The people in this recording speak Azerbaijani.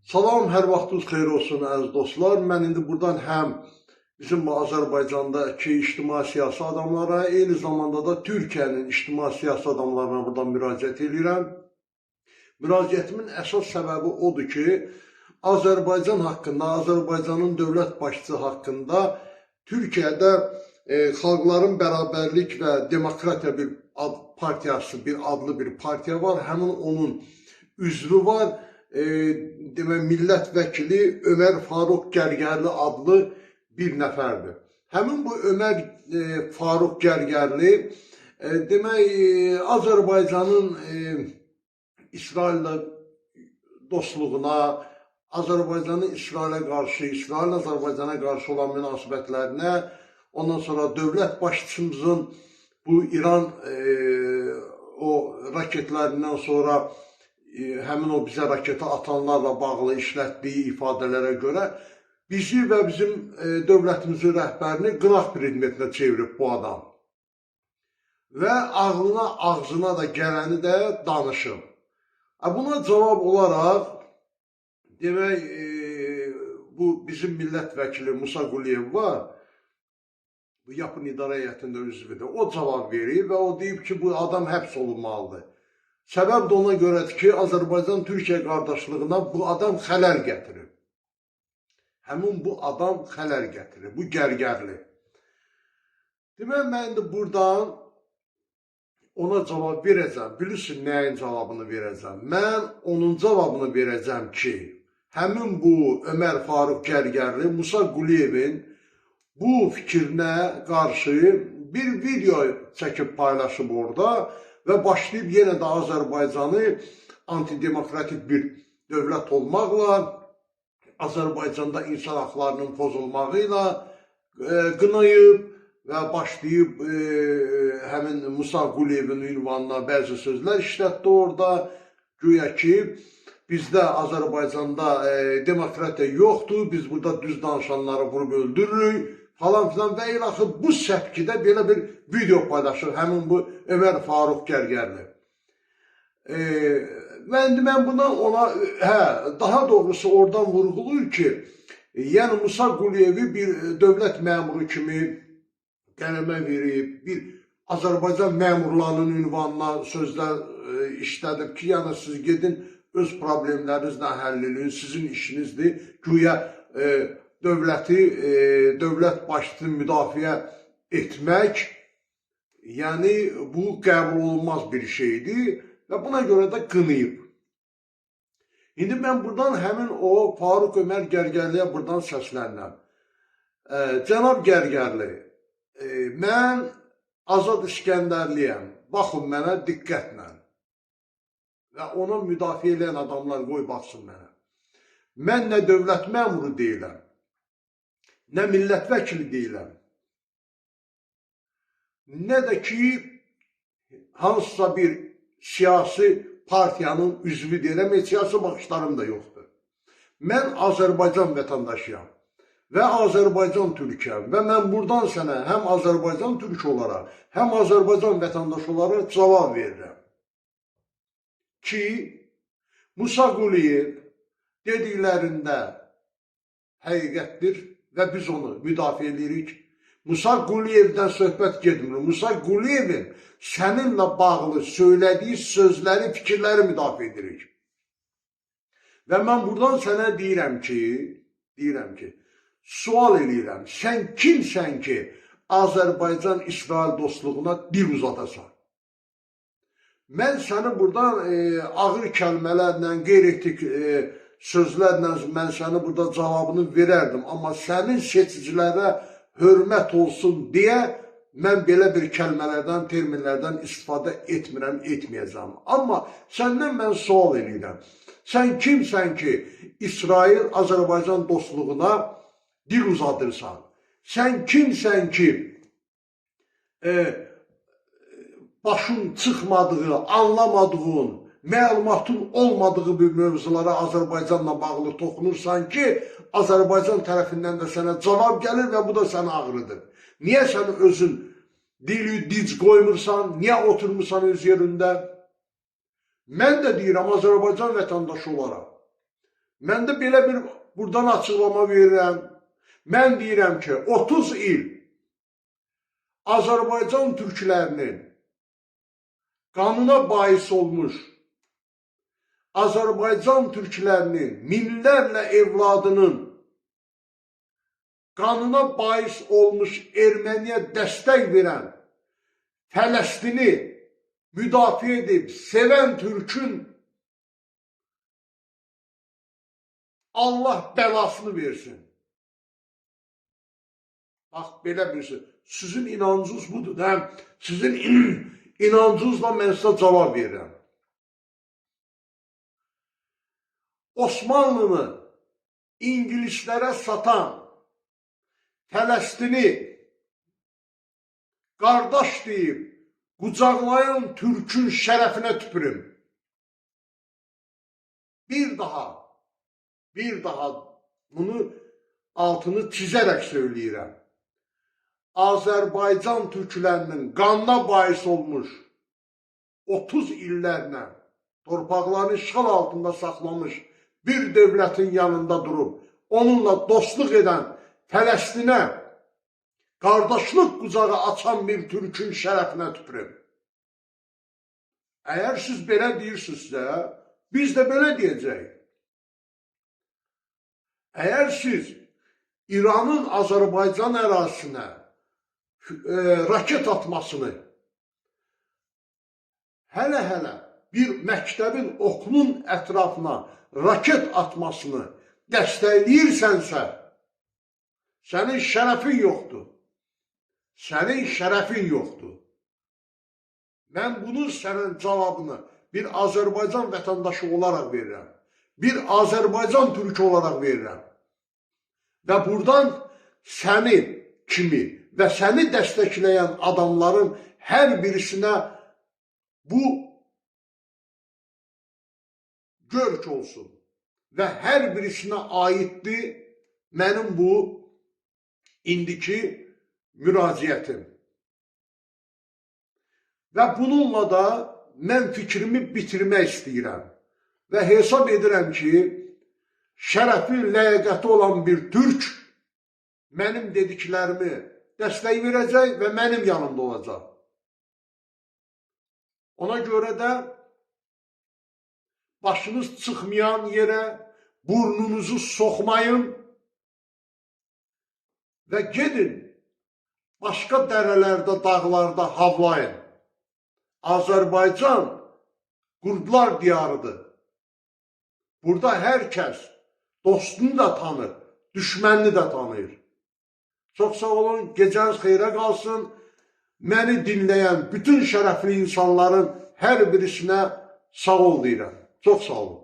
Salam, hər vaxtınız xeyir olsun əziz dostlar. Mən indi buradan həm bizim bu Azərbaycandakı ictimai siyasi adamlara, eyni zamanda da Türkiyənin ictimai siyasi adamlarına buradan müraciət edirəm. Müraciətimin əsas səbəbi odur ki, Azərbaycan haqqında, Azərbaycanın dövlət başçısı haqqında Türkiyədə Xalqların Bərabərlik və Demokratiya bir partiyası, bir adlı bir partiya var. Həmin onun üzvü var. Demək, millət vəkili Ömər Faruk Gərgərli adlı bir nəfərdir. Həmin bu Ömər Faruk Gərgərli demək, Azərbaycanın İsraillə dostluğuna, Azərbaycanın İsrailə qarşı, İsrailin Azərbaycana qarşı olan münasibətlərinə, ondan sonra dövlət başçımızın bu İran o raketlərindən sonra həmin o bizə raketi atanlarla bağlı işlətdiyi ifadələrə görə bizi və bizim dövlətimizin rəhbərini qınaq predmetinə çevirib bu adam. Və ağlına, ağzına da gələni də danışıb. Buna cavab olaraq, demək, bu bizim millət vəkili Musa Quliyev var, bu Yapın İdarə Heyətində üzvüdür. O cavab verir və o deyib ki, bu adam həbs olunmalıdır. Səbəb də ona görədir ki, Azərbaycan-Türkiyə qardaşlığına bu adam xələl gətirir. Həmin bu adam xələl gətirir, bu Gərgərli. Demək, mən indi buradan ona cavab verəcəm. Bilirsin, nəyin cavabını verəcəm? Mən onun cavabını verəcəm ki, həmin bu Ömər Faruk Gərgərli Musa Quliyevin bu fikrinə qarşı bir video çəkib paylaşıb orada və başlayıb yenə də Azərbaycanı antidemokratik bir dövlət olmaqla, Azərbaycanda insan haqlarının pozulmağıyla qınayıb və başlayıb həmin Musa Quliyevin ünvanına bəzi sözlər işlətdi orada. Güya ki, bizdə Azərbaycanda demokratiya yoxdur, biz burada düz danışanları vurub öldürürük falan filan və ilaxı bu səpkidə belə bir video paylaşır həmin bu Ömər Faruk Gərgərli. Mən buna ona, daha doğrusu oradan vurğulur ki, yəni Musa Quliyevi bir dövlət məmuru kimi qələmə verib, bir Azərbaycan məmurlarının ünvanına sözlər işlədib ki, yəni siz gedin öz problemlərinizlə həll edin, sizin işinizdir, güya dövləti, dövlət başçısını müdafiə etmək, yəni bu qəbul olunmaz bir şeydir və buna görə də qınayıb. İndi mən buradan həmin o Faruk Ömər Gərgərliyə buradan səslənirəm. Cənab Gərgərli, mən Azad İskəndərliyəm, baxın mənə diqqətlə və ona müdafiə edən adamlar qoy baxsın mənə. Mən nə dövlət məmuru deyiləm, nə millət vəkili deyiləm, nə də ki, hansısa bir siyasi partiyanın üzvü deyiləm, siyasi baxışlarım da yoxdur. Mən Azərbaycan vətəndaşıyam və Azərbaycan türkəm və mən buradan sənə həm Azərbaycan türk olaraq, həm Azərbaycan vətəndaşı olaraq cavab verirəm ki, Musa Quliyev dediklərində həqiqətdir və biz onu müdafiə edirik. Musa Quliyevdən söhbət getmir. Musa Quliyevin səninlə bağlı söylədiyi sözləri, fikirləri müdafiə edirik. Və mən buradan sənə deyirəm ki, sual edirəm, sən kimsən ki, Azərbaycan-İsrail dostluğuna dil uzadasan? Mən səni buradan ağır kəlmələrlə, qeyri-etik sözlərlə mən səni burada cavabını verərdim. Amma sənin seçicilərə hörmət olsun deyə mən belə bir kəlmələrdən, terminlərdən istifadə etmirəm, etməyəcəm. Amma səndən mən sual edirəm. Sən kimsən ki, İsrail-Azərbaycan dostluğuna dil uzadırsan? Sən kimsən ki, başın çıxmadığı, anlamadığın, məlumatın olmadığı bir mövzulara Azərbaycanla bağlı toxunursan ki, Azərbaycan tərəfindən də sənə cavab gəlir və bu da sənə ağrıdır. Niyə sən özün dili dic qoymursan, niyə oturmursan öz yerində? Mən də deyirəm Azərbaycan vətəndaşı olaraq, Mən də belə bir buradan açıqlama verirəm. Mən deyirəm ki, 30 il Azərbaycan türklərinin qanına bais olmuş, Azərbaycan türklərinin minlərlə evladının qanına bais olmuş erməniyə dəstək verən, Fələstini müdafiə edib, sevən türkün Allah bəlasını versin. Bax, belə birisi. Sizin inancınız budur. Sizin inancınızla mən sizə cavab verirəm. Osmanlını İngilislərə satan, Fələstini qardaş deyib, qucaqlayan türkün şərəfinə tüpürüm. Bir daha bunu altını çizərək söyləyirəm. Azərbaycan türklərinin qanına bais olmuş 30 illərlə torpaqlarını işğal altında saxlamış bir dövlətin yanında durub, onunla dostluq edən Fələstinə qardaşlıq qucağı açan bir türkün şərəfinə tüpürüm. Əgər siz belə deyirsinizsə, biz də belə deyəcəyik. Əgər siz İranın Azərbaycan ərazisinə raket atmasını, hələ bir məktəbin oxunun ətrafına raket atmasını dəstəkləyirsənsə, sənin şərəfin yoxdur. Sənin şərəfin yoxdur. Mən bunun sənin cavabını bir Azərbaycan vətəndaşı olaraq verirəm. Bir Azərbaycan türkü olaraq verirəm. Və buradan səni kimi və səni dəstəkləyən adamların hər birisinə bu görk olsun. Və hər birisinə aiddir mənim bu indiki müraciətim. Və bununla da mən fikrimi bitirmək istəyirəm. Və hesab edirəm ki, şərəfi, ləyaqəti olan bir türk mənim dediklərimi dəstək verəcək və mənim yanımda olacaq. Ona görə də başınız çıxmayan yerə burnunuzu soxmayın və gedin başqa dərələrdə, dağlarda havlayın. Azərbaycan qurdlar diyarıdır. Burada hər kəs dostunu da tanır, düşmənini də tanıyır. Çox sağ olun, gecəniz xeyrə qalsın. Məni dinləyən bütün şərəfli insanların hər birisinə sağ ol deyirəm. Çox sağ olun.